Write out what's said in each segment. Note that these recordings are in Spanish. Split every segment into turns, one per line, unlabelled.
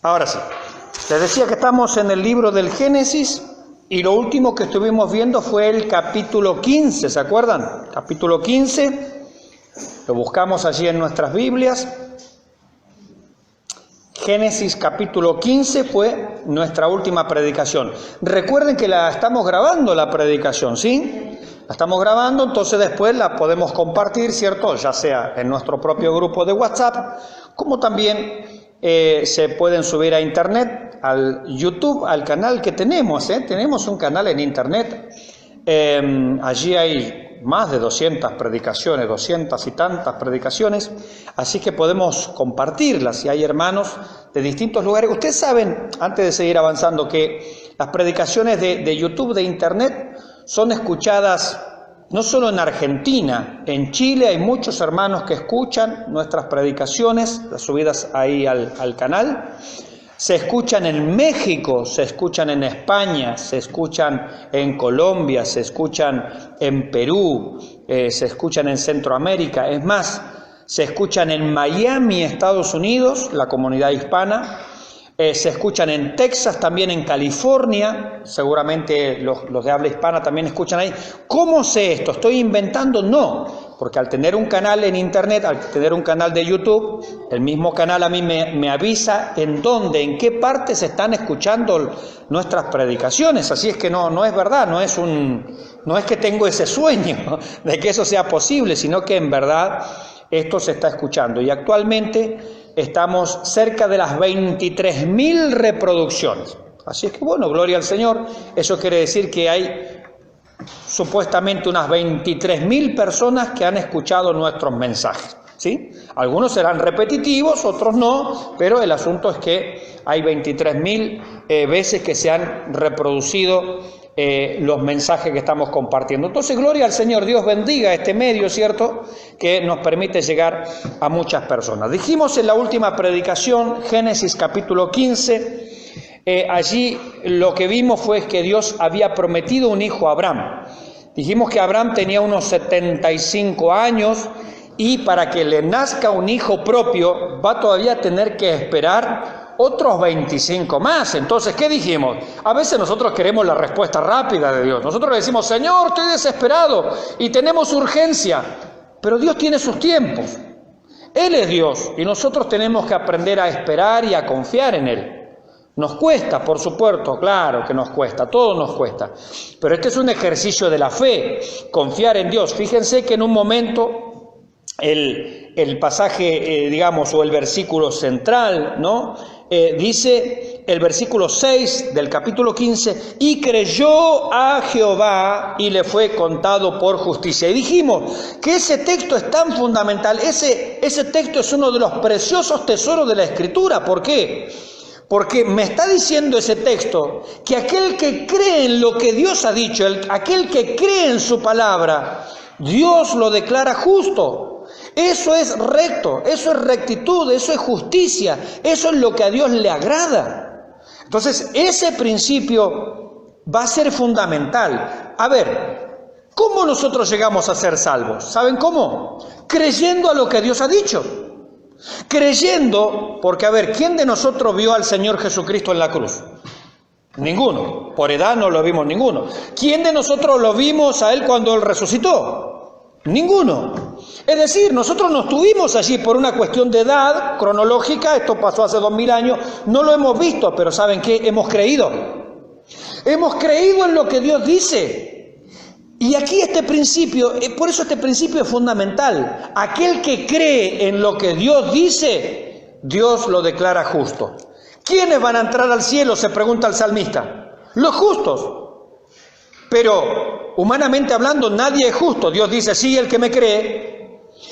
Ahora sí, les decía que estamos en el libro del Génesis y lo último que estuvimos viendo fue el capítulo 15, ¿se acuerdan? Capítulo 15, lo buscamos allí en nuestras Biblias. Génesis capítulo 15 fue nuestra última predicación. Recuerden que la estamos grabando la predicación, ¿sí? La estamos grabando, entonces después la podemos compartir, ¿cierto? Ya sea en nuestro propio grupo de WhatsApp, como también se pueden subir a internet, al YouTube, al canal que tenemos, Tenemos un canal en internet, allí hay más de 200 predicaciones, 200 y tantas predicaciones, así que podemos compartirlas. Y hay hermanos de distintos lugares. Ustedes saben, antes de seguir avanzando, que las predicaciones de YouTube, de internet, son escuchadas no solo en Argentina, en Chile hay muchos hermanos que escuchan nuestras predicaciones, las subidas ahí al canal. Se escuchan en México, se escuchan en España, se escuchan en Colombia, se escuchan en Perú, se escuchan en Centroamérica. Es más, se escuchan en Miami, Estados Unidos, la comunidad hispana. Se escuchan en Texas, también en California, seguramente los de habla hispana también escuchan ahí. ¿Cómo sé esto? ¿Estoy inventando? No, porque al tener un canal en internet, al tener un canal de YouTube, el mismo canal a mí me avisa en dónde, en qué parte se están escuchando nuestras predicaciones. Así es que no es verdad, no es que tengo ese sueño de que eso sea posible, sino que en verdad esto se está escuchando. Y actualmente estamos cerca de las 23.000 reproducciones. Así es que bueno, gloria al Señor. Eso quiere decir que hay supuestamente unas 23.000 personas que han escuchado nuestros mensajes, ¿sí? Algunos serán repetitivos, otros no, pero el asunto es que hay 23.000 veces que se han reproducido los mensajes que estamos compartiendo. Entonces, gloria al Señor, Dios bendiga este medio, ¿cierto?, que nos permite llegar a muchas personas. Dijimos en la última predicación, Génesis capítulo 15, allí lo que vimos fue que Dios había prometido un hijo a Abraham. Dijimos que Abraham tenía unos 75 años y para que le nazca un hijo propio va todavía a tener que esperar otros 25 más. Entonces, ¿qué dijimos? A veces nosotros queremos la respuesta rápida de Dios. Nosotros le decimos, Señor, estoy desesperado y tenemos urgencia. Pero Dios tiene sus tiempos. Él es Dios y nosotros tenemos que aprender a esperar y a confiar en Él. Nos cuesta, por supuesto, claro que nos cuesta, todo nos cuesta. Pero este es un ejercicio de la fe, confiar en Dios. Fíjense que en un momento el pasaje, digamos, o el versículo central, ¿no? Dice el versículo 6 del capítulo 15, y creyó a Jehová y le fue contado por justicia. Y dijimos que ese texto es tan fundamental, ese texto es uno de los preciosos tesoros de la Escritura. ¿Por qué? Porque me está diciendo ese texto que aquel que cree en lo que Dios ha dicho, aquel que cree en su palabra, Dios lo declara justo. Eso es recto, eso es rectitud, eso es justicia, eso es lo que a Dios le agrada. Entonces, ese principio va a ser fundamental. A ver, ¿cómo nosotros llegamos a ser salvos? ¿Saben cómo? Creyendo a lo que Dios ha dicho. Creyendo, porque a ver, ¿quién de nosotros vio al Señor Jesucristo en la cruz? Ninguno, por edad no lo vimos ninguno. ¿Quién de nosotros lo vimos a Él cuando Él resucitó? Ninguno. Es decir, nosotros no estuvimos allí por una cuestión de edad cronológica, esto pasó hace 2000 años, no lo hemos visto, pero ¿saben qué? Hemos creído. Hemos creído en lo que Dios dice. Y aquí este principio, por eso este principio es fundamental. Aquel que cree en lo que Dios dice, Dios lo declara justo. ¿Quiénes van a entrar al cielo?, se pregunta el salmista. Los justos. Pero, humanamente hablando, nadie es justo. Dios dice, sí, el que me cree.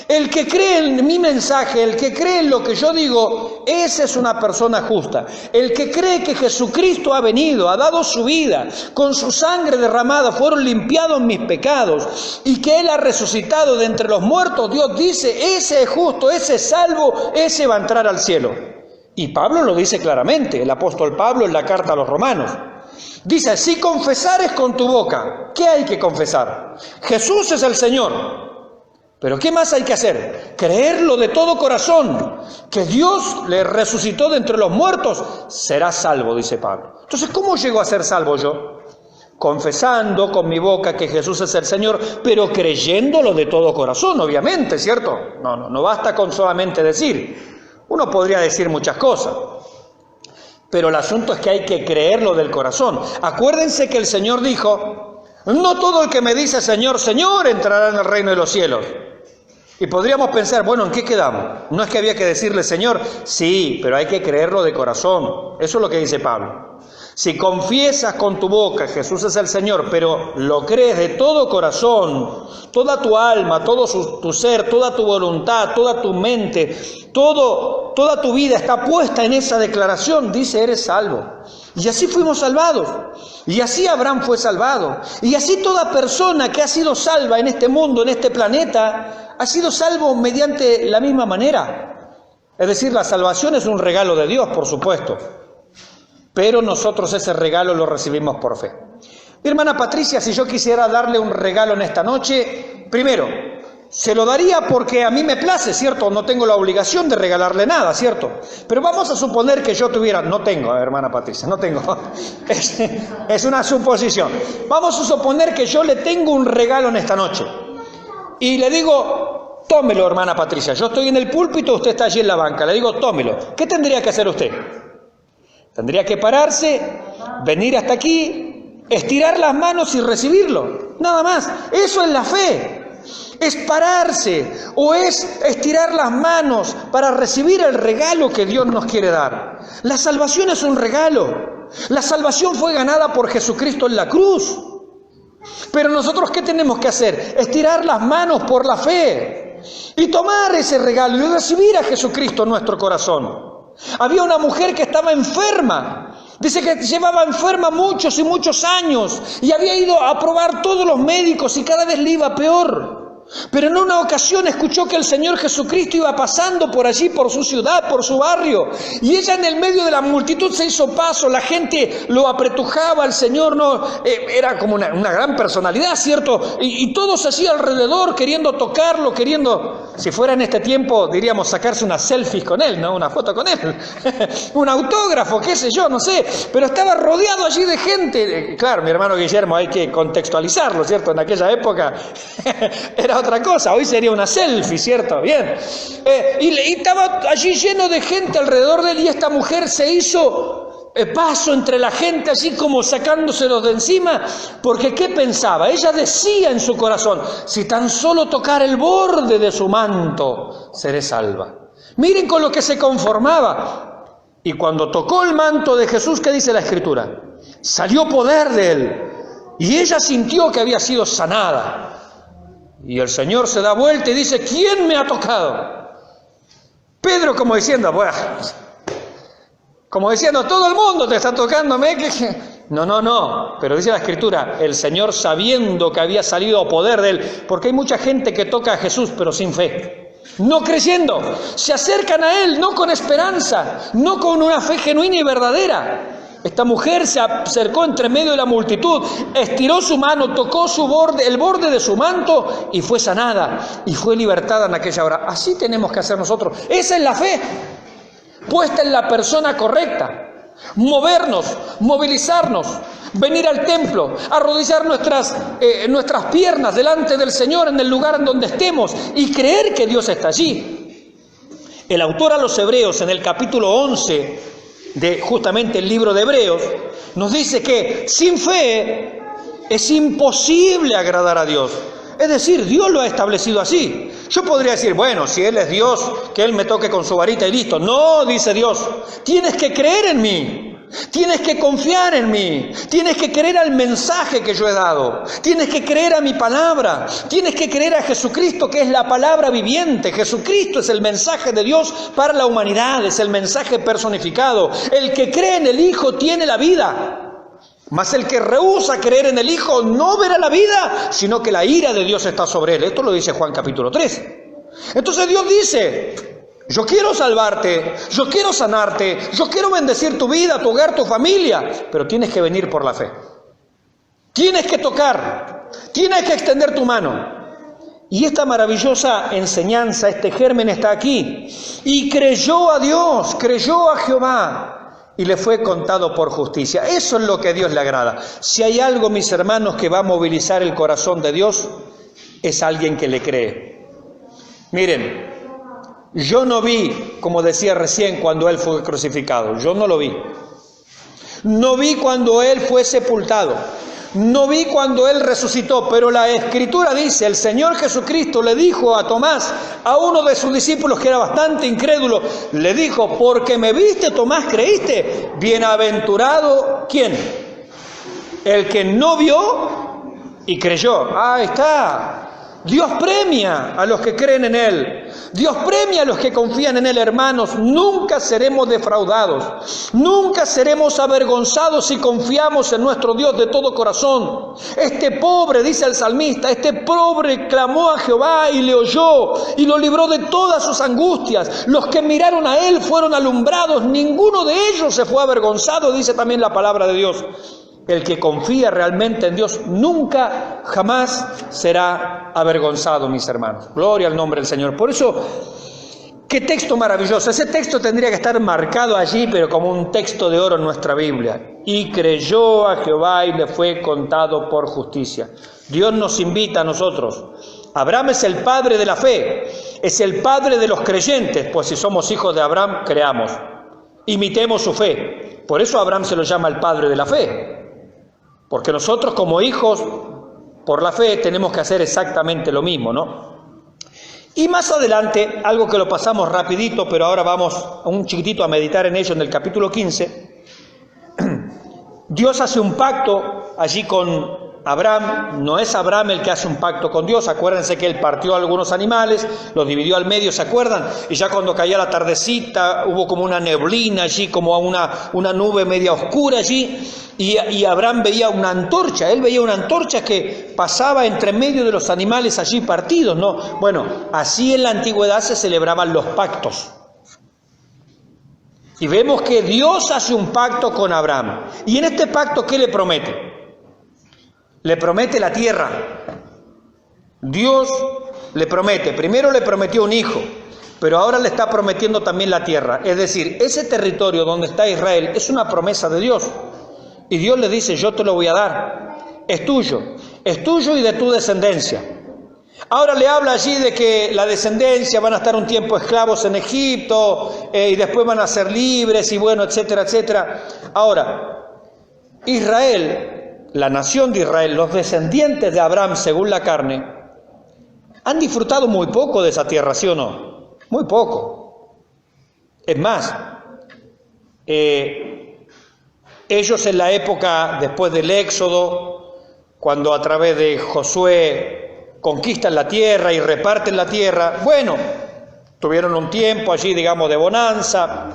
El que cree en mi mensaje, el que cree en lo que yo digo, esa es una persona justa. El que cree que Jesucristo ha venido, ha dado su vida, con su sangre derramada fueron limpiados mis pecados y que Él ha resucitado de entre los muertos, Dios dice, ese es justo, ese es salvo, ese va a entrar al cielo. Y Pablo lo dice claramente, el apóstol Pablo en la carta a los Romanos. Dice, si confesares con tu boca, ¿qué hay que confesar? Jesús es el Señor. Pero ¿qué más hay que hacer? Creerlo de todo corazón, que Dios le resucitó de entre los muertos, será salvo, dice Pablo. Entonces, ¿cómo llego a ser salvo yo? Confesando con mi boca que Jesús es el Señor, pero creyéndolo de todo corazón, obviamente, ¿cierto? No basta con solamente decir. Uno podría decir muchas cosas, pero el asunto es que hay que creerlo del corazón. Acuérdense que el Señor dijo, no todo el que me dice Señor, Señor entrará en el reino de los cielos. Y podríamos pensar, bueno, ¿en qué quedamos? ¿No es que había que decirle Señor? Sí, pero hay que creerlo de corazón. Eso es lo que dice Pablo. Si confiesas con tu boca que Jesús es el Señor, pero lo crees de todo corazón, toda tu alma, todo tu ser, toda tu voluntad, toda tu mente, toda tu vida está puesta en esa declaración, dice, eres salvo. Y así fuimos salvados. Y así Abraham fue salvado. Y así toda persona que ha sido salva en este mundo, en este planeta, ha sido salvo mediante la misma manera. Es decir, la salvación es un regalo de Dios, por supuesto. Pero nosotros ese regalo lo recibimos por fe. Mi hermana Patricia, si yo quisiera darle un regalo en esta noche, primero, se lo daría porque a mí me place, ¿cierto? No tengo la obligación de regalarle nada, ¿cierto? Pero vamos a suponer que yo tuviera... No tengo, hermana Patricia, no tengo. Es una suposición. Vamos a suponer que yo le tengo un regalo en esta noche. Y le digo, tómelo, hermana Patricia. Yo estoy en el púlpito, usted está allí en la banca. Le digo, tómelo. ¿Qué tendría que hacer usted? Tendría que pararse, venir hasta aquí, estirar las manos y recibirlo. Nada más. Eso es la fe. Es pararse o es estirar las manos para recibir el regalo que Dios nos quiere dar. La salvación es un regalo. La salvación fue ganada por Jesucristo en la cruz. Pero nosotros, ¿qué tenemos que hacer? Estirar las manos por la fe y tomar ese regalo y recibir a Jesucristo en nuestro corazón. Había una mujer que estaba enferma. Dice que llevaba enferma muchos y muchos años y había ido a probar todos los médicos y cada vez le iba peor. Pero en una ocasión escuchó que el Señor Jesucristo iba pasando por allí, por su ciudad, por su barrio. Y ella en el medio de la multitud se hizo paso, la gente lo apretujaba, el Señor era como una gran personalidad, ¿cierto? Y todos así alrededor queriendo tocarlo, queriendo, si fuera en este tiempo, diríamos sacarse unas selfies con él, ¿no? Una foto con él, un autógrafo, qué sé yo, no sé. Pero estaba rodeado allí de gente. Claro, mi hermano Guillermo, hay que contextualizarlo, ¿cierto? En aquella época era otra cosa, hoy sería una selfie, ¿cierto? Bien. Y estaba allí lleno de gente alrededor de él y esta mujer se hizo paso entre la gente así como sacándoselos de encima, porque ¿qué pensaba? Ella decía en su corazón, si tan solo tocar el borde de su manto, seré salva. Miren con lo que se conformaba. Y cuando tocó el manto de Jesús, ¿qué dice la Escritura? Salió poder de él y ella sintió que había sido sanada. Y el Señor se da vuelta y dice, ¿quién me ha tocado? Pedro como diciendo, bueno, todo el mundo te está tocando. No, pero dice la Escritura, el Señor sabiendo que había salido poder de él, porque hay mucha gente que toca a Jesús pero sin fe, no creyendo, se acercan a él no con esperanza, no con una fe genuina y verdadera. Esta mujer se acercó entre medio de la multitud, estiró su mano, tocó el borde de su manto y fue sanada y fue libertada en aquella hora. Así tenemos que hacer nosotros. Esa es la fe, puesta en la persona correcta. Movernos, movilizarnos, venir al templo, arrodillar nuestras piernas delante del Señor en el lugar en donde estemos y creer que Dios está allí. El autor a los Hebreos en el capítulo 11 de justamente el libro de Hebreos, nos dice que sin fe es imposible agradar a Dios. Es decir, Dios lo ha establecido así. Yo podría decir, bueno, si Él es Dios, que Él me toque con su varita y listo. No, dice Dios, tienes que creer en mí. Tienes que confiar en mí, tienes que creer al mensaje que yo he dado, tienes que creer a mi palabra, tienes que creer a Jesucristo que es la palabra viviente. Jesucristo es el mensaje de Dios para la humanidad, es el mensaje personificado. El que cree en el Hijo tiene la vida, mas el que rehúsa creer en el Hijo no verá la vida, sino que la ira de Dios está sobre él. Esto lo dice Juan capítulo 3. Entonces Dios dice, yo quiero salvarte, yo quiero sanarte, yo quiero bendecir tu vida, tu hogar, tu familia, pero tienes que venir por la fe. Tienes que tocar, tienes que extender tu mano. Y esta maravillosa enseñanza, este germen está aquí. Y creyó a Dios, creyó a Jehová, y le fue contado por justicia. Eso es lo que a Dios le agrada. Si hay algo, mis hermanos, que va a movilizar el corazón de Dios, es alguien que le cree. Miren, yo no vi, como decía recién, cuando Él fue crucificado. Yo no lo vi. No vi cuando Él fue sepultado. No vi cuando Él resucitó, pero la Escritura dice, el Señor Jesucristo le dijo a Tomás, a uno de sus discípulos que era bastante incrédulo, le dijo, porque me viste, Tomás, creíste. Bienaventurado, ¿quién? El que no vio y creyó. Ahí está. Dios premia a los que creen en Él. Dios premia a los que confían en Él, hermanos. Nunca seremos defraudados. Nunca seremos avergonzados si confiamos en nuestro Dios de todo corazón. Este pobre, dice el salmista, este pobre clamó a Jehová y le oyó y lo libró de todas sus angustias. Los que miraron a Él fueron alumbrados. Ninguno de ellos se fue avergonzado, dice también la palabra de Dios. El que confía realmente en Dios nunca, jamás será avergonzado, mis hermanos. Gloria al nombre del Señor. Por eso, qué texto maravilloso. Ese texto tendría que estar marcado allí, pero como un texto de oro en nuestra Biblia. Y creyó a Jehová y le fue contado por justicia. Dios nos invita a nosotros. Abraham es el padre de la fe, es el padre de los creyentes, pues si somos hijos de Abraham, creamos. Imitemos su fe. Por eso Abraham se lo llama el padre de la fe. Porque nosotros como hijos, por la fe, tenemos que hacer exactamente lo mismo, ¿no? Y más adelante, algo que lo pasamos rapidito, pero ahora vamos un chiquitito a meditar en ello en el capítulo 15. Dios hace un pacto allí con Abraham. No es Abraham el que hace un pacto con Dios. Acuérdense que él partió algunos animales, los dividió al medio, ¿se acuerdan? Y ya cuando caía la tardecita, hubo como una neblina allí, como una nube media oscura allí. Y Abraham veía una antorcha, él veía una antorcha que pasaba entre medio de los animales allí partidos, ¿no? Bueno, así en la antigüedad se celebraban los pactos. Y vemos que Dios hace un pacto con Abraham. Y en este pacto, ¿qué le promete? Le promete la tierra. Dios le promete, primero le prometió un hijo, pero ahora le está prometiendo también la tierra. Es decir, ese territorio donde está Israel es una promesa de Dios. Y Dios le dice, yo te lo voy a dar, es tuyo y de tu descendencia. Ahora le habla allí de que la descendencia van a estar un tiempo esclavos en Egipto y después van a ser libres y bueno, etcétera, etcétera. Ahora, Israel, la nación de Israel, los descendientes de Abraham según la carne, han disfrutado muy poco de esa tierra, ¿sí o no? Muy poco. Es más, ellos en la época después del Éxodo, cuando a través de Josué conquistan la tierra y reparten la tierra, bueno, tuvieron un tiempo allí, digamos, de bonanza.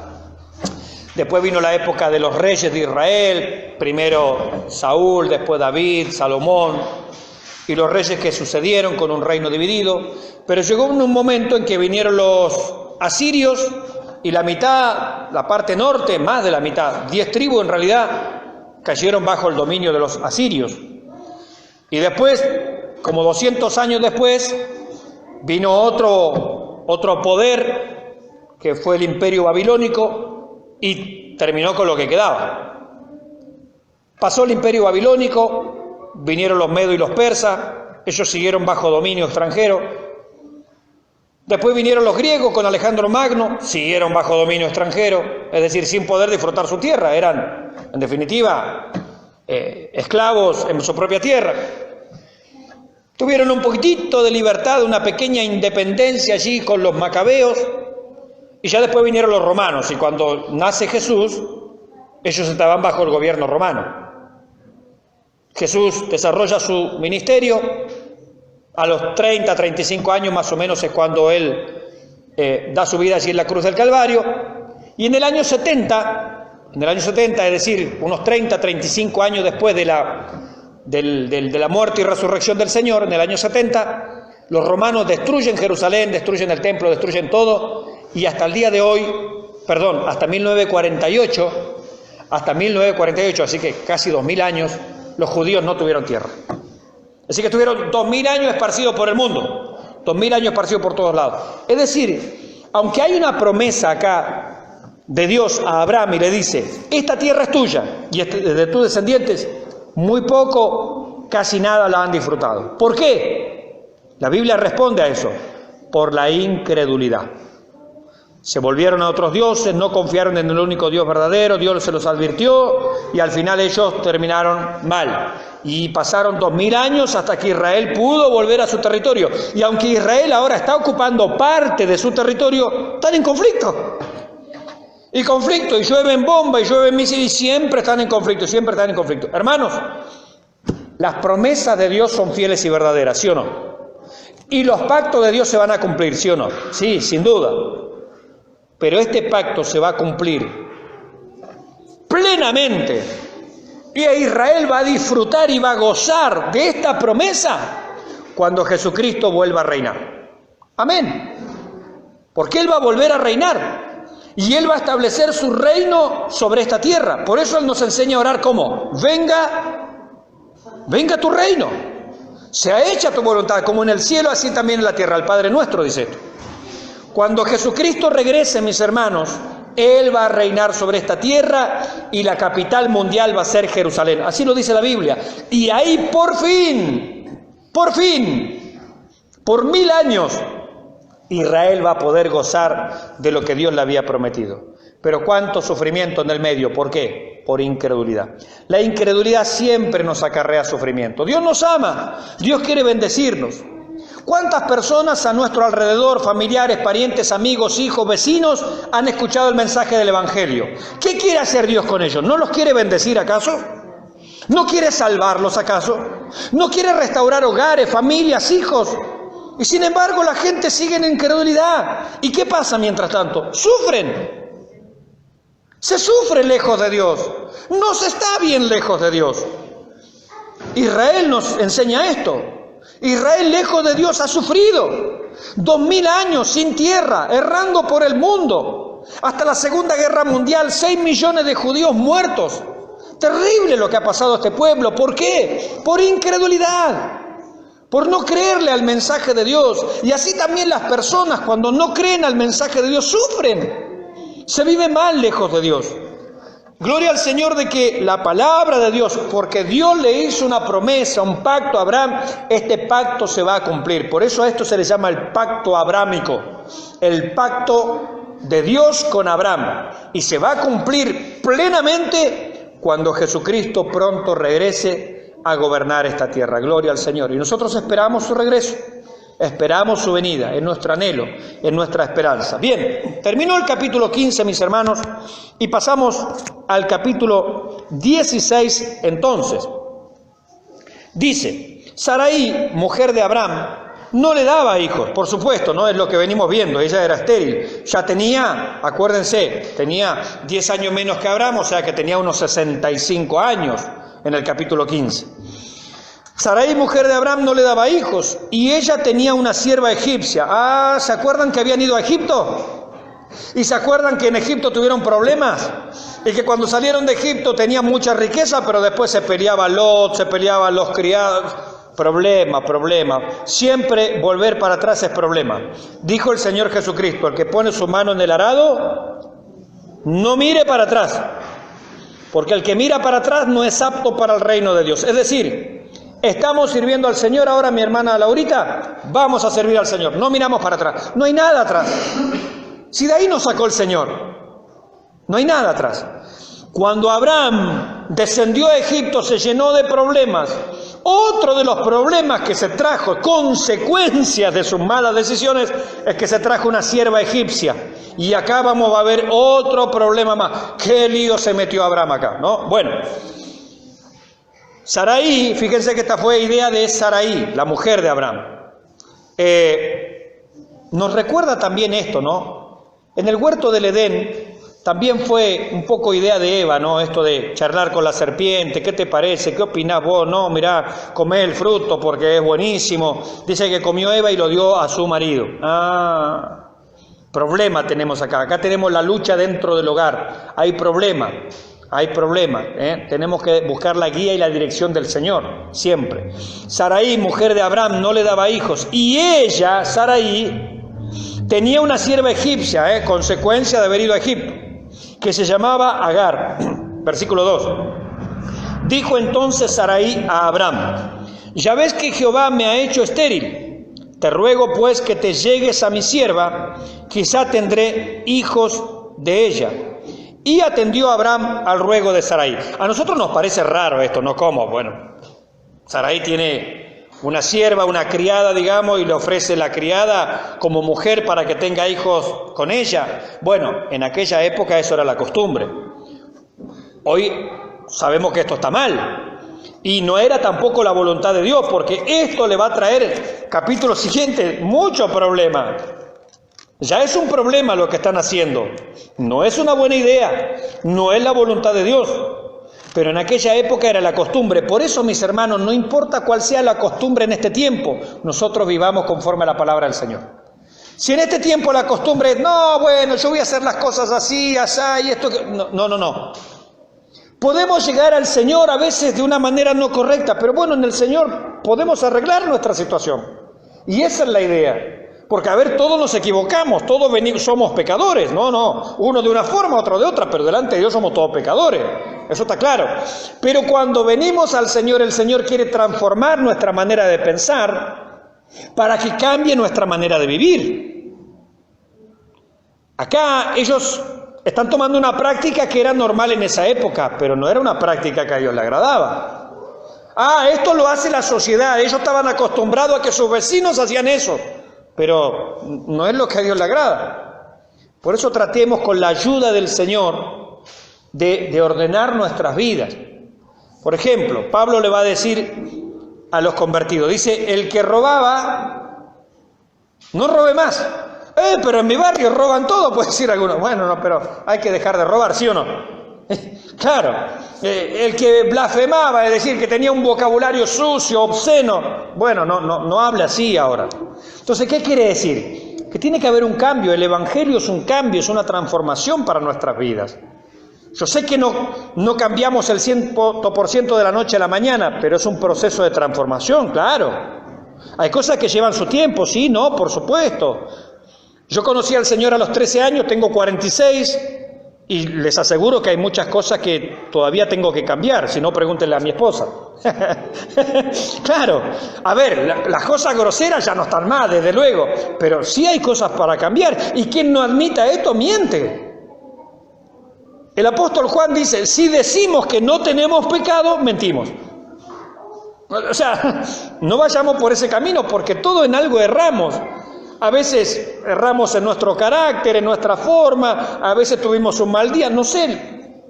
Después vino la época de los reyes de Israel, primero Saúl, después David, Salomón, y los reyes que sucedieron con un reino dividido. Pero llegó un momento en que vinieron los asirios, y la mitad, la parte norte, más de la mitad, 10 tribus en realidad, cayeron bajo el dominio de los asirios. Y después, como 200 años después, vino otro poder, que fue el imperio babilónico, y terminó con lo que quedaba. Pasó el imperio babilónico, vinieron los medos y los persas, ellos siguieron bajo dominio extranjero. Después vinieron los griegos con Alejandro Magno, siguieron bajo dominio extranjero, es decir, sin poder disfrutar su tierra, eran, en definitiva, esclavos en su propia tierra. Tuvieron un poquitito de libertad, una pequeña independencia allí con los macabeos, y ya después vinieron los romanos, y cuando nace Jesús, ellos estaban bajo el gobierno romano. Jesús desarrolla su ministerio. A los 30, 35 años más o menos es cuando él da su vida allí en la cruz del Calvario. Y en el año 70, es decir, unos 30, 35 años después de la muerte y resurrección del Señor, en el año 70, los romanos destruyen Jerusalén, destruyen el templo, destruyen todo, y hasta el día de hoy, hasta 1948, así que casi 2000 años, los judíos no tuvieron tierra. Así que estuvieron 2000 años esparcidos por el mundo. 2000 años esparcidos por todos lados. Es decir, aunque hay una promesa acá de Dios a Abraham y le dice, esta tierra es tuya y de tus descendientes, muy poco, casi nada la han disfrutado. ¿Por qué? La Biblia responde a eso, por la incredulidad. Se volvieron a otros dioses, no confiaron en el único Dios verdadero, Dios se los advirtió y al final ellos terminaron mal. Y pasaron 2000 años hasta que Israel pudo volver a su territorio. Y aunque Israel ahora está ocupando parte de su territorio, están en conflicto. Y conflicto, y llueven bombas, y llueven misiles, y siempre están en conflicto, siempre están en conflicto. Hermanos, las promesas de Dios son fieles y verdaderas, ¿sí o no? Y los pactos de Dios se van a cumplir, ¿sí o no? Sí, sin duda. Pero este pacto se va a cumplir plenamente. Y Israel va a disfrutar y va a gozar de esta promesa cuando Jesucristo vuelva a reinar. Amén. Porque Él va a volver a reinar. Y Él va a establecer su reino sobre esta tierra. Por eso Él nos enseña a orar como, venga tu reino. Sea hecha tu voluntad, como en el cielo, así también en la tierra. El Padre nuestro dice esto. Cuando Jesucristo regrese, mis hermanos, Él va a reinar sobre esta tierra y la capital mundial va a ser Jerusalén. Así lo dice la Biblia. Y ahí por fin, por 1000 años, Israel va a poder gozar de lo que Dios le había prometido. Pero cuánto sufrimiento en el medio. ¿Por qué? Por incredulidad. La incredulidad siempre nos acarrea sufrimiento. Dios nos ama. Dios quiere bendecirnos. ¿Cuántas personas a nuestro alrededor, familiares, parientes, amigos, hijos, vecinos, han escuchado el mensaje del Evangelio? ¿Qué quiere hacer Dios con ellos? ¿No los quiere bendecir acaso? ¿No quiere salvarlos acaso? ¿No quiere restaurar hogares, familias, hijos? Y sin embargo la gente sigue en incredulidad. ¿Y qué pasa mientras tanto? Sufren. Se sufre lejos de Dios. No se está bien lejos de Dios. Israel nos enseña esto. Israel lejos de Dios ha sufrido 2000 años sin tierra, errando por el mundo. Hasta la Segunda Guerra Mundial, 6 millones de judíos muertos. Terrible lo que ha pasado a este pueblo. ¿Por qué? Por incredulidad. Por no creerle al mensaje de Dios. Y así también las personas cuando no creen al mensaje de Dios sufren. Se vive mal lejos de Dios. Gloria al Señor de que la palabra de Dios, porque Dios le hizo una promesa, un pacto a Abraham, este pacto se va a cumplir. Por eso a esto se le llama el pacto abrámico, el pacto de Dios con Abraham. Y se va a cumplir plenamente cuando Jesucristo pronto regrese a gobernar esta tierra. Gloria al Señor. Y nosotros esperamos su regreso. Esperamos su venida, en nuestro anhelo, en nuestra esperanza. Bien, terminó el capítulo 15, mis hermanos, y pasamos al capítulo 16 entonces. Dice, Sarai, mujer de Abraham, no le daba hijos, por supuesto, no es lo que venimos viendo, ella era estéril, ya tenía, acuérdense, tenía 10 años menos que Abraham, o sea que tenía unos 65 años en el capítulo 15. Sarai, mujer de Abraham, no le daba hijos y ella tenía una sierva egipcia. ¿Se acuerdan que habían ido a Egipto? ¿Y se acuerdan que en Egipto tuvieron problemas? Y que cuando salieron de Egipto tenían mucha riqueza, pero después se peleaba Lot, se peleaban los criados. Problema. Siempre volver para atrás es problema. Dijo el Señor Jesucristo, el que pone su mano en el arado, no mire para atrás. Porque el que mira para atrás no es apto para el reino de Dios. Es decir, estamos sirviendo al Señor ahora, mi hermana Laurita, vamos a servir al Señor. No miramos para atrás. No hay nada atrás. Si de ahí nos sacó el Señor, no hay nada atrás. Cuando Abraham descendió a Egipto se llenó de problemas. Otro de los problemas que se trajo, consecuencias de sus malas decisiones, es que se trajo una sierva egipcia. Y acá vamos a ver otro problema más. ¿Qué lío se metió Abraham acá? ¿No? Bueno, Sarai, fíjense que esta fue idea de Sarai, la mujer de Abraham. Nos recuerda también esto, ¿no? En el huerto del Edén también fue un poco idea de Eva, ¿no? Esto de charlar con la serpiente, ¿qué te parece? ¿Qué opinás vos? No, mirá, comé el fruto porque es buenísimo. Dice que comió Eva y lo dio a su marido. Problema tenemos acá. Acá tenemos la lucha dentro del hogar. Hay problema. hay problema, tenemos que buscar la guía y la dirección del Señor, siempre. Sarai, mujer de Abraham, no le daba hijos, y ella, Sarai, tenía una sierva egipcia, consecuencia de haber ido a Egipto, que se llamaba Agar. Versículo 2. Dijo entonces Sarai a Abraham: ya ves que Jehová me ha hecho estéril, te ruego pues que te llegues a mi sierva, quizá tendré hijos de ella. Y atendió Abraham al ruego de Sarai. A nosotros nos parece raro esto, ¿no? ¿Cómo? Bueno, Sarai tiene una sierva, una criada, digamos, y le ofrece la criada como mujer para que tenga hijos con ella. Bueno, en aquella época eso era la costumbre. Hoy sabemos que esto está mal. Y no era tampoco la voluntad de Dios, porque esto le va a traer, capítulo siguiente, mucho problema. Ya es un problema lo que están haciendo. No es una buena idea, no es la voluntad de Dios. Pero en aquella época era la costumbre. Por eso, mis hermanos, no importa cuál sea la costumbre en este tiempo, nosotros vivamos conforme a la palabra del Señor. Si en este tiempo la costumbre es, no, bueno, yo voy a hacer las cosas así, así, y esto... No. Podemos llegar al Señor a veces de una manera no correcta, pero bueno, en el Señor podemos arreglar nuestra situación. Y esa es la idea. Porque, a ver, todos nos equivocamos, todos somos pecadores. No, uno de una forma, otro de otra, pero delante de Dios somos todos pecadores. Eso está claro. Pero cuando venimos al Señor, el Señor quiere transformar nuestra manera de pensar para que cambie nuestra manera de vivir. Acá ellos están tomando una práctica que era normal en esa época, pero no era una práctica que a Dios le agradaba. Esto lo hace la sociedad. Ellos estaban acostumbrados a que sus vecinos hacían eso. Pero no es lo que a Dios le agrada. Por eso tratemos con la ayuda del Señor de ordenar nuestras vidas. Por ejemplo, Pablo le va a decir a los convertidos, dice, el que robaba, no robe más. Pero en mi barrio roban todo, puede decir alguno. Bueno, no, pero hay que dejar de robar, ¿sí o no? Claro, el que blasfemaba, es decir, que tenía un vocabulario sucio, obsceno, bueno, no hable así ahora. Entonces, ¿qué quiere decir? Que tiene que haber un cambio. El Evangelio es un cambio, es una transformación para nuestras vidas. Yo sé que no cambiamos el 100% de la noche a la mañana, pero es un proceso de transformación, claro. Hay cosas que llevan su tiempo, sí, no, por supuesto. Yo conocí al Señor a los 13 años, tengo 46, y les aseguro que hay muchas cosas que todavía tengo que cambiar, si no pregúntenle a mi esposa. Claro, a ver, las cosas groseras ya no están más, desde luego, pero sí hay cosas para cambiar, y quien no admita esto miente. El apóstol Juan dice, si decimos que no tenemos pecado, mentimos. O sea, no vayamos por ese camino, porque todo en algo erramos. A veces erramos en nuestro carácter, en nuestra forma, a veces tuvimos un mal día, no sé,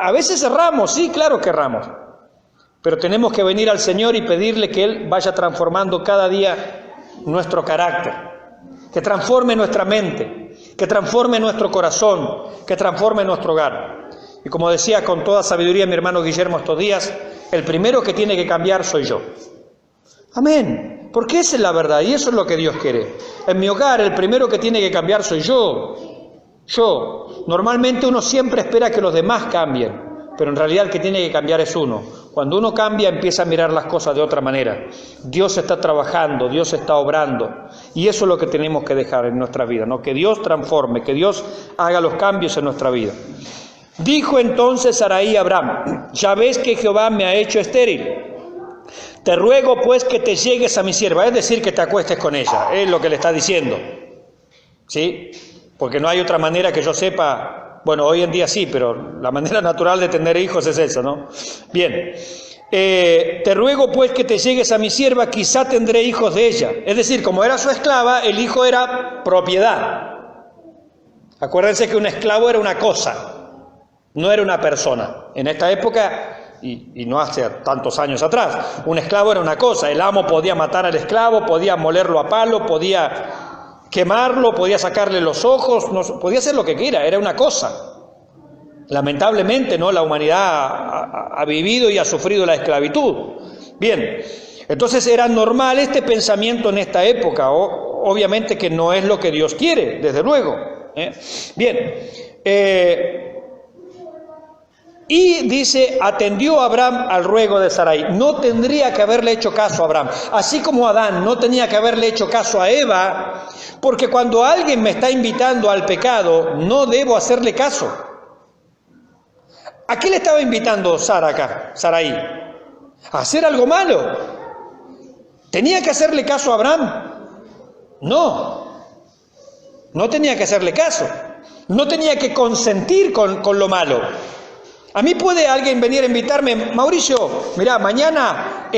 a veces erramos, sí, claro que erramos, pero tenemos que venir al Señor y pedirle que Él vaya transformando cada día nuestro carácter, que transforme nuestra mente, que transforme nuestro corazón, que transforme nuestro hogar. Y como decía con toda sabiduría mi hermano Guillermo estos días, el primero que tiene que cambiar soy yo. Amén. Porque esa es la verdad y eso es lo que Dios quiere. En mi hogar el primero que tiene que cambiar soy yo. Normalmente uno siempre espera que los demás cambien, pero en realidad el que tiene que cambiar es uno. Cuando uno cambia empieza a mirar las cosas de otra manera. Dios está trabajando, Dios está obrando y eso es lo que tenemos que dejar en nuestra vida, ¿no? Que Dios transforme, que Dios haga los cambios en nuestra vida. Dijo entonces Sarai a Abraham, ya ves que Jehová me ha hecho estéril. Te ruego pues que te llegues a mi sierva, es decir, que te acuestes con ella, es lo que le está diciendo, ¿sí? Porque no hay otra manera que yo sepa, bueno, hoy en día sí, pero la manera natural de tener hijos es eso, ¿no? Bien, te ruego pues que te llegues a mi sierva, quizá tendré hijos de ella. Es decir, como era su esclava, el hijo era propiedad. Acuérdense que un esclavo era una cosa, no era una persona. En esta época... Y no hace tantos años atrás, un esclavo era una cosa, el amo podía matar al esclavo, podía molerlo a palo, podía quemarlo, podía sacarle los ojos, podía hacer lo que quiera, era una cosa. Lamentablemente, ¿no? La humanidad ha vivido y ha sufrido la esclavitud. Bien, entonces era normal este pensamiento en esta época, obviamente que no es lo que Dios quiere, desde luego. Bien, Y dice, atendió Abraham al ruego de Sarai. No tendría que haberle hecho caso a Abraham. Así como Adán no tenía que haberle hecho caso a Eva, porque cuando alguien me está invitando al pecado, no debo hacerle caso. ¿A qué le estaba invitando Sarai? ¿A hacer algo malo? ¿Tenía que hacerle caso a Abraham? No tenía que hacerle caso. No tenía que consentir con lo malo. A mí puede alguien venir a invitarme, Mauricio, mirá, mañana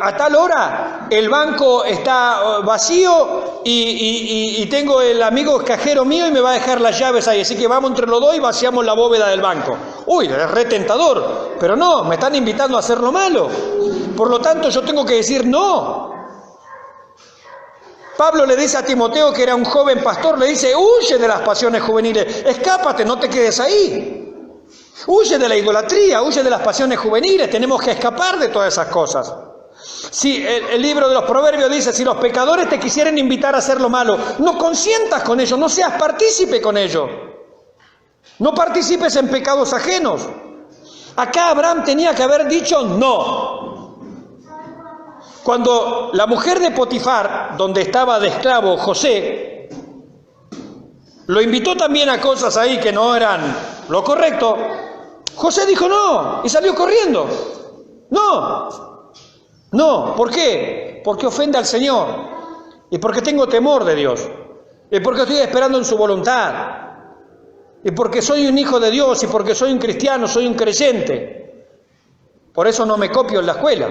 a tal hora el banco está vacío y tengo el amigo cajero mío y me va a dejar las llaves ahí, así que vamos entre los dos y vaciamos la bóveda del banco. Uy, es re tentador, pero no, me están invitando a hacer lo malo. Por lo tanto, yo tengo que decir no. Pablo le dice a Timoteo, que era un joven pastor, le dice, huye de las pasiones juveniles, escápate, no te quedes ahí. Huye de la idolatría, huye de las pasiones juveniles, tenemos que escapar de todas esas cosas. Si el libro de los Proverbios dice, si los pecadores te quisieren invitar a hacer lo malo, no consientas con ellos, no seas partícipe con ellos. No participes en pecados ajenos. Acá Abraham tenía que haber dicho no. Cuando la mujer de Potifar, donde estaba de esclavo José, lo invitó también a cosas ahí que no eran lo correcto, José dijo no y salió corriendo. No, ¿por qué? Porque ofende al Señor y porque tengo temor de Dios y porque estoy esperando en su voluntad y porque soy un hijo de Dios y porque soy un cristiano, soy un creyente. Por eso no me copio en la escuela,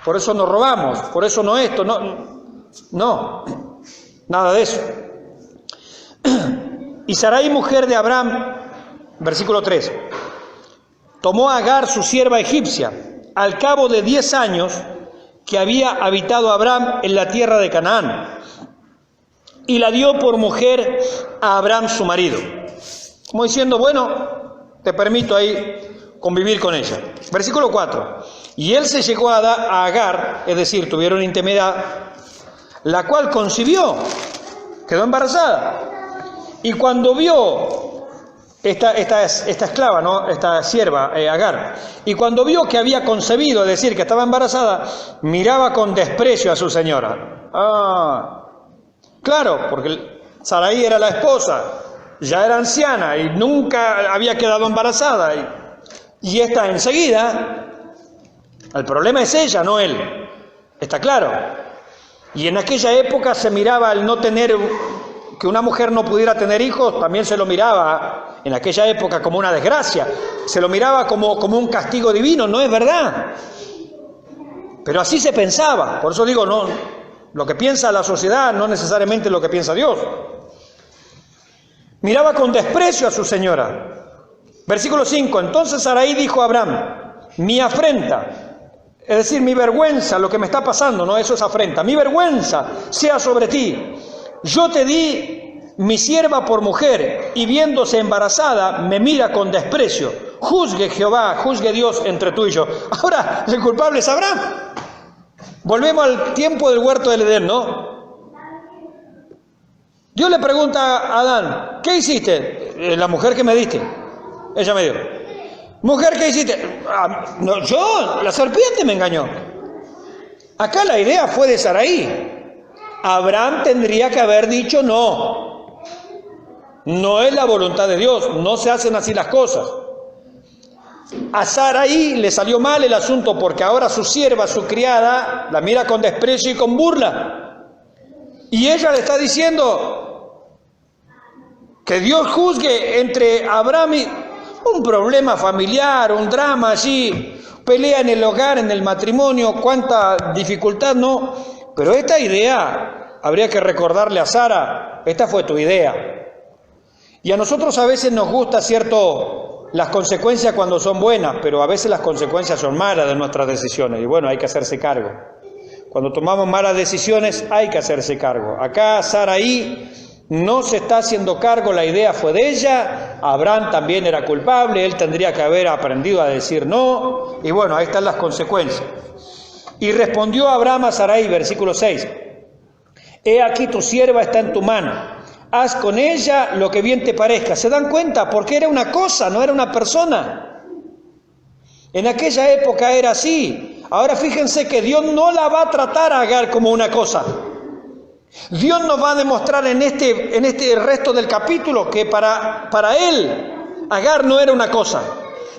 por eso no robamos, por eso no esto, no, nada de eso. Y Sarai, mujer de Abraham, versículo 3, tomó a Agar, su sierva egipcia, al cabo de 10 años que había habitado Abraham en la tierra de Canaán, y la dio por mujer a Abraham, su marido. Como diciendo, bueno, te permito ahí convivir con ella. Versículo 4, y él se llegó a Agar, es decir, tuvieron intimidad, la cual concibió, quedó embarazada. Y cuando vio esta esclava, ¿no? Esta sierva, Agar, y cuando vio que había concebido, es decir, que estaba embarazada, miraba con desprecio a su señora. Claro, porque Sarai era la esposa, ya era anciana y nunca había quedado embarazada. Y esta enseguida, el problema es ella, no él. Está claro. Y en aquella época se miraba el no tener... Que una mujer no pudiera tener hijos, también se lo miraba en aquella época como una desgracia, se lo miraba como un castigo divino, no es verdad. Pero así se pensaba, por eso digo, no, lo que piensa la sociedad no necesariamente lo que piensa Dios. Miraba con desprecio a su señora. Versículo 5, entonces Sarai dijo a Abraham, mi afrenta, es decir, mi vergüenza, lo que me está pasando, no, eso es afrenta, mi vergüenza sea sobre ti. Yo te di mi sierva por mujer, y viéndose embarazada, me mira con desprecio. Juzgue Jehová, juzgue Dios entre tú y yo. Ahora, el culpable es Abraham. Volvemos al tiempo del huerto del Edén, ¿no? Dios le pregunta a Adán, ¿qué hiciste? La mujer que me diste. Ella me dio. Mujer, ¿qué hiciste? No, yo, la serpiente me engañó. Acá la idea fue de Sarai. Abraham tendría que haber dicho no. No es la voluntad de Dios, no se hacen así las cosas. A Sarai le salió mal el asunto porque ahora su sierva, su criada, la mira con desprecio y con burla. Y ella le está diciendo que Dios juzgue entre Abraham y un problema familiar, un drama allí, pelea en el hogar, en el matrimonio, cuánta dificultad, no. Pero esta idea, habría que recordarle a Sara, esta fue tu idea. Y a nosotros a veces nos gusta, cierto, las consecuencias cuando son buenas, pero a veces las consecuencias son malas de nuestras decisiones. Y bueno, hay que hacerse cargo. Cuando tomamos malas decisiones hay que hacerse cargo. Acá Sarai no se está haciendo cargo, la idea fue de ella, Abraham también era culpable, él tendría que haber aprendido a decir no, y bueno, ahí están las consecuencias. Y respondió Abraham a Sarai, versículo 6, he aquí tu sierva está en tu mano, haz con ella lo que bien te parezca. ¿Se dan cuenta? Porque era una cosa, no era una persona. En aquella época era así. Ahora fíjense que Dios no la va a tratar a Agar como una cosa. Dios nos va a demostrar en este resto del capítulo que para él Agar no era una cosa.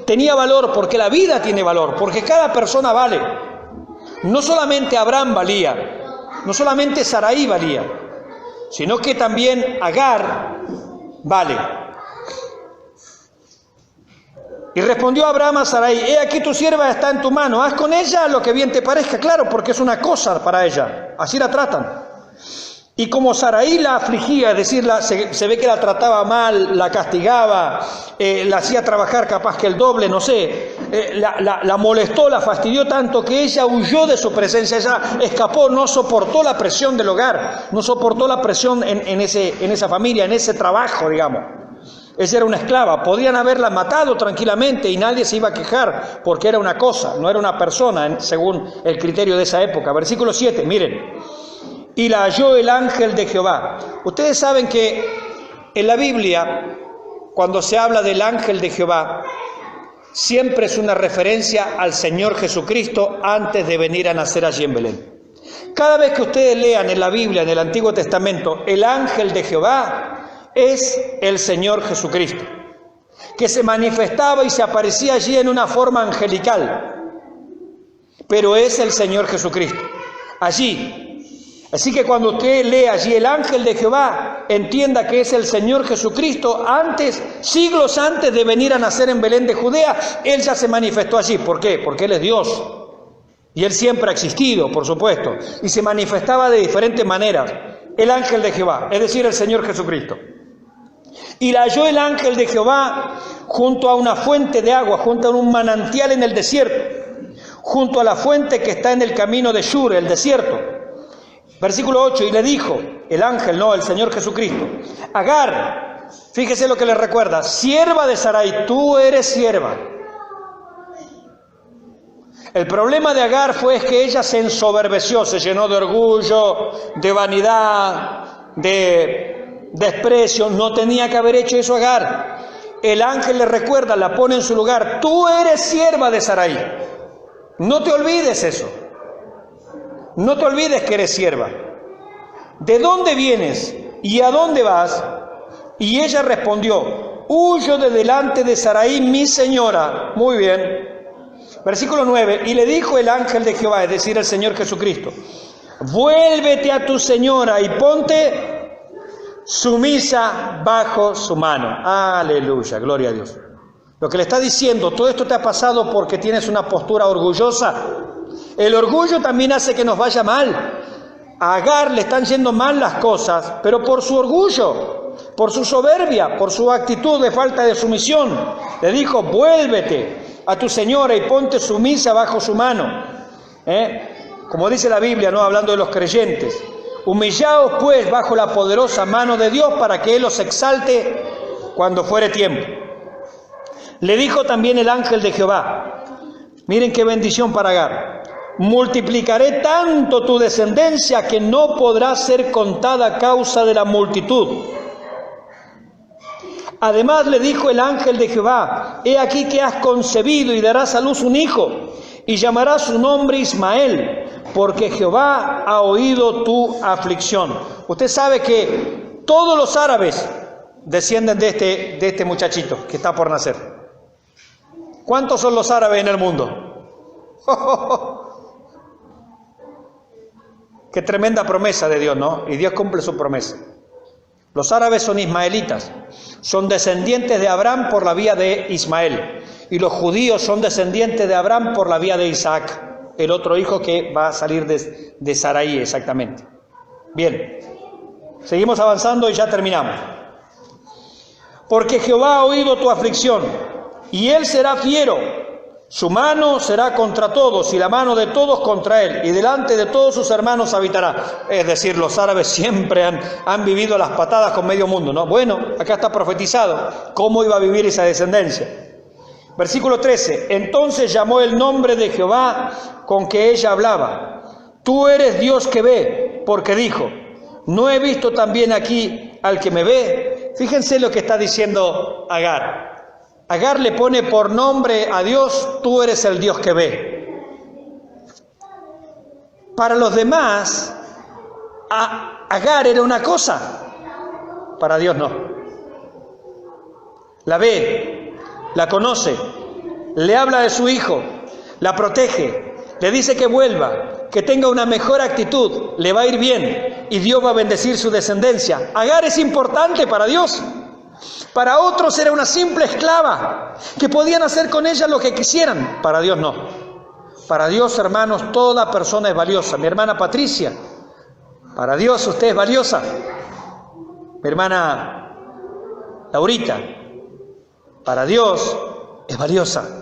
Tenía valor porque la vida tiene valor, porque cada persona vale. No solamente Abraham valía, no solamente Sarai valía, sino que también Agar vale. Y respondió Abraham a Sarai: he aquí tu sierva está en tu mano, haz con ella lo que bien te parezca. Claro, porque es una cosa para ella, así la tratan. Y como Sarai la afligía, es decir, se ve que la trataba mal, la castigaba, la hacía trabajar capaz que el doble, no sé, la molestó, la fastidió tanto que ella huyó de su presencia, ella escapó, no soportó la presión del hogar, no soportó la presión en esa familia, en ese trabajo, digamos. Ella era una esclava, podían haberla matado tranquilamente y nadie se iba a quejar porque era una cosa, no era una persona, según el criterio de esa época. Versículo 7, miren. Y la halló el ángel de Jehová. Ustedes saben que en la Biblia, cuando se habla del ángel de Jehová, siempre es una referencia al Señor Jesucristo antes de venir a nacer allí en Belén. Cada vez que ustedes lean en la Biblia, en el Antiguo Testamento, el ángel de Jehová es el Señor Jesucristo, que se manifestaba y se aparecía allí en una forma angelical, pero es el Señor Jesucristo, allí. Así que cuando usted lee allí el ángel de Jehová, entienda que es el Señor Jesucristo siglos antes de venir a nacer en Belén de Judea, Él ya se manifestó allí. ¿Por qué? Porque Él es Dios. Y Él siempre ha existido, por supuesto. Y se manifestaba de diferentes maneras. El ángel de Jehová, es decir, el Señor Jesucristo. Y la halló el ángel de Jehová junto a una fuente de agua, junto a un manantial en el desierto, junto a la fuente que está en el camino de Shur, el desierto. Versículo 8, y le dijo, el ángel, no, el Señor Jesucristo: Agar, fíjese lo que le recuerda, sierva de Sarai, tú eres sierva. El problema de Agar fue que ella se ensoberbeció, se llenó de orgullo, de vanidad, de desprecio. No tenía que haber hecho eso Agar. El ángel le recuerda, la pone en su lugar: tú eres sierva de Sarai. No te olvides eso. No te olvides que eres sierva. ¿De dónde vienes y a dónde vas? Y ella respondió: huyo de delante de Sarai, mi señora. Muy bien. Versículo 9. Y le dijo el ángel de Jehová, es decir, el Señor Jesucristo: vuélvete a tu señora y ponte sumisa bajo su mano. Aleluya, gloria a Dios. Lo que le está diciendo, todo esto te ha pasado porque tienes una postura orgullosa. El orgullo también hace que nos vaya mal. A Agar le están yendo mal las cosas, pero por su orgullo, por su soberbia, por su actitud de falta de sumisión. Le dijo: vuélvete a tu señora y ponte sumisa bajo su mano. Como dice la Biblia, ¿no? Hablando de los creyentes: humillaos pues bajo la poderosa mano de Dios para que Él os exalte cuando fuere tiempo. Le dijo también el ángel de Jehová, miren qué bendición para Agar: multiplicaré tanto tu descendencia que no podrá ser contada a causa de la multitud. Además le dijo el ángel de Jehová: he aquí que has concebido y darás a luz un hijo, y llamarás su nombre Ismael, porque Jehová ha oído tu aflicción. Usted sabe que todos los árabes descienden de este muchachito que está por nacer. ¿Cuántos son los árabes en el mundo? Qué tremenda promesa de Dios, ¿no? Y Dios cumple su promesa. Los árabes son ismaelitas, son descendientes de Abraham por la vía de Ismael. Y los judíos son descendientes de Abraham por la vía de Isaac, el otro hijo que va a salir de Sarai, exactamente. Bien, seguimos avanzando y ya terminamos. Porque Jehová ha oído tu aflicción, y Él será fiero. Su mano será contra todos y la mano de todos contra él, y delante de todos sus hermanos habitará. Es decir, los árabes siempre han vivido las patadas con medio mundo, ¿no? Bueno, acá está profetizado cómo iba a vivir esa descendencia. Versículo 13. Entonces llamó el nombre de Jehová con que ella hablaba: tú eres Dios que ve, porque dijo: ¿no he visto también aquí al que me ve? Fíjense lo que está diciendo Agar. Agar le pone por nombre a Dios, tú eres el Dios que ve. Para los demás, Agar era una cosa, para Dios no. La ve, la conoce, le habla de su hijo, la protege, le dice que vuelva, que tenga una mejor actitud, le va a ir bien y Dios va a bendecir su descendencia. Agar es importante para Dios. Para otros era una simple esclava, que podían hacer con ella lo que quisieran. Para Dios no. Para Dios, hermanos, toda persona es valiosa. Mi hermana Patricia, para Dios usted es valiosa. Mi hermana Laurita, para Dios es valiosa.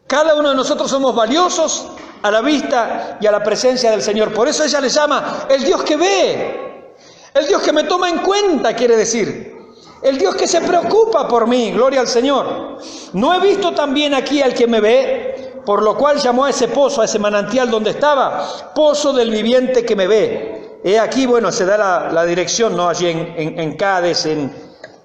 Cada uno de nosotros somos valiosos a la vista y a la presencia del Señor. Por eso ella le llama el Dios que ve, el Dios que me toma en cuenta, quiere decir. El Dios que se preocupa por mí, gloria al Señor. ¿No he visto también aquí al que me ve? Por lo cual llamó a ese pozo, a ese manantial donde estaba, pozo del viviente que me ve. He aquí, bueno, se da la dirección, ¿no? Allí en Cades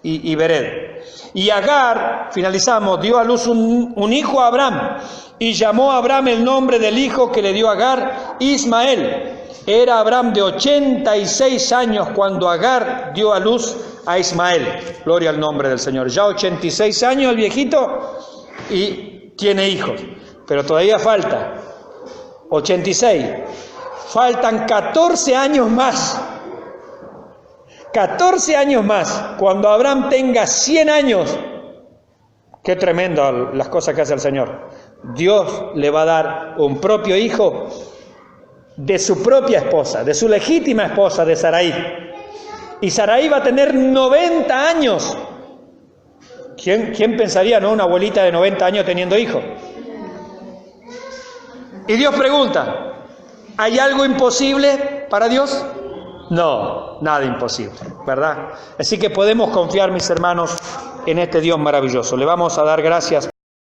y Bered. Y Agar, finalizamos, dio a luz un hijo a Abraham, y llamó a Abraham el nombre del hijo que le dio Agar, Ismael. Era Abraham de 86 años cuando Agar dio a luz a Ismael. Gloria al nombre del Señor. Ya 86 años el viejito y tiene hijos. Pero todavía falta 86. Faltan 14 años más. 14 años más. Cuando Abraham tenga 100 años. Qué tremendo las cosas que hace el Señor. Dios le va a dar un propio hijo de su propia esposa, de su legítima esposa, de Sarai. Y Sarai va a tener 90 años. ¿Quién pensaría, no? Una abuelita de 90 años teniendo hijos. Y Dios pregunta, ¿hay algo imposible para Dios? No, nada imposible, ¿verdad? Así que podemos confiar, mis hermanos, en este Dios maravilloso. Le vamos a dar gracias.